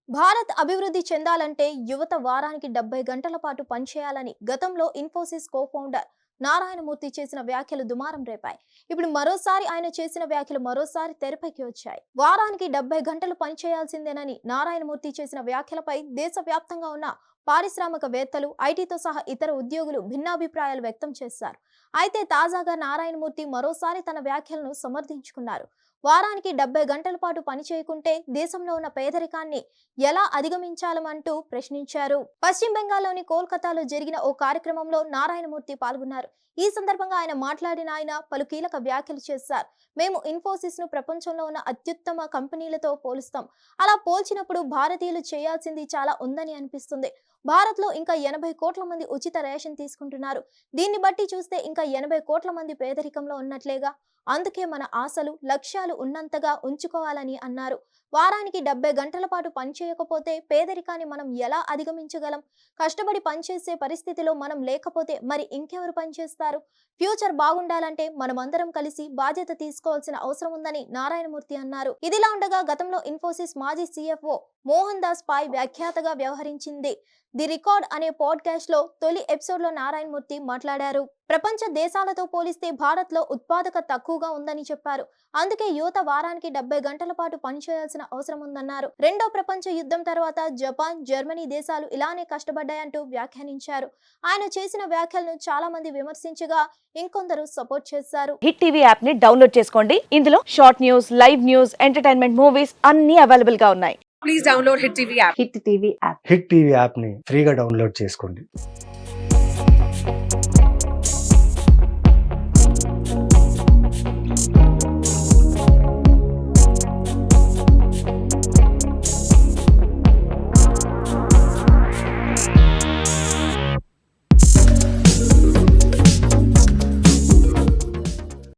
భారత్ అభివృద్ధి చెందాలంటే యువత వారానికి 70 గంటల పాటు పనిచేయాలని గతంలో ఇన్ఫోసిస్ కో-ఫౌండర్ నారాయణమూర్తి చేసిన వ్యాఖ్యలు దుమారం రేపాయి. ఇప్పుడు మరోసారి ఆయన చేసిన వ్యాఖ్యలు మరోసారి తెరపైకి వచ్చాయి. వారానికి 70 గంటలు పనిచేయాల్సిందేనని నారాయణమూర్తి చేసిన వ్యాఖ్యలపై దేశవ్యాప్తంగా ఉన్న పారిశ్రామికవేత్తలు, ఐటీతో సహా ఇతర ఉద్యోగులు భిన్నాభిప్రాయాలు వ్యక్తం చేశారు. అయితే తాజాగా నారాయణమూర్తి మరోసారి తన వ్యాఖ్యలను సమర్థించుకున్నారు. వారానికి 70 గంటల పాటు పని చేయకుంటే దేశంలో ఉన్న పేదరికాన్ని ఎలా అధిగమించాలంటూ ప్రశ్నించారు. పశ్చిమ బెంగాల్లోని కోల్కతాలో జరిగిన ఓ కార్యక్రమంలో నారాయణమూర్తి పాల్గొన్నారు. ఈ సందర్భంగా ఆయన పలు కీలక వ్యాఖ్యలు చేశారు. మేము ఇన్ఫోసిస్ ను ప్రపంచంలో ఉన్న అత్యుత్తమ కంపెనీలతో పోలుస్తాం. అలా పోల్చినప్పుడు భారతీయులు చేయాల్సింది చాలా ఉందని అనిపిస్తుంది. భారత్ లో ఇంకా 80 కోట్ల మంది ఉచిత రేషన్ తీసుకుంటున్నారు. దీన్ని బట్టి చూస్తే ఇంకా 80 కోట్ల మంది పేదరికంలో ఉన్నట్లేగా. అందుకే మన ఆశలు, లక్ష్యాలు ఉన్నంతగా ఉంచుకోవాలని అన్నారు. వారానికి 70 గంటల పాటు పనిచేయకపోతే పేదరికాన్ని మనం ఎలా అధిగమించగలం? కష్టపడి పనిచేసే పరిస్థితిలో మనం లేకపోతే మరి ఇంకెవరు పనిచేస్తారు? ఫ్యూచర్ బాగుండాలంటే మనమందరం కలిసి బాధ్యత తీసుకోవాల్సిన అవసరం ఉందని నారాయణమూర్తి అన్నారు. ఇదిలా ఉండగా గతంలో ఇన్ఫోసిస్ మాజీ సిఎఫ్ఓ మోహన్ దాస్ పాయ్ వ్యాఖ్యాతగా వ్యవహరించింది. ది రికార్డ్ అనే పాడ్కాస్ట్ లో తొలి ఎపిసోడ్ లో నారాయణమూర్తి మాట్లాడారు. ప్రపంచ దేశాలతో పోలిస్తే భారత్ లో ఉత్పాదకత తక్కువగా ఉందని చెప్పారు. అందుకే యువత వారానికి 70 గంటల పాటు పనిచేయాల్సిన అవసరం ఉందన్నారు. రెండో ప్రపంచ యుద్ధం తర్వాత జపాన్, జర్మనీ దేశాలు ఇలానే కష్టపడ్డాయంటూ వ్యాఖ్యానించారు. ఆయన చేసిన వ్యాఖ్యలను చాలా మంది విమర్శించగా ఇంకొందరు సపోర్ట్ చేశారు. హిట్ టీవీ యాప్ ని డౌన్లోడ్ చేసుకోండి. ఇందులో short news, live news, entertainment movies అన్ని అవైలబుల్ గా ఉన్నాయి. Please download Hit TV app. Hit TV app. Hit TV యాప్ని ఫ్రీగా డౌన్లోడ్ చేసుకోండి.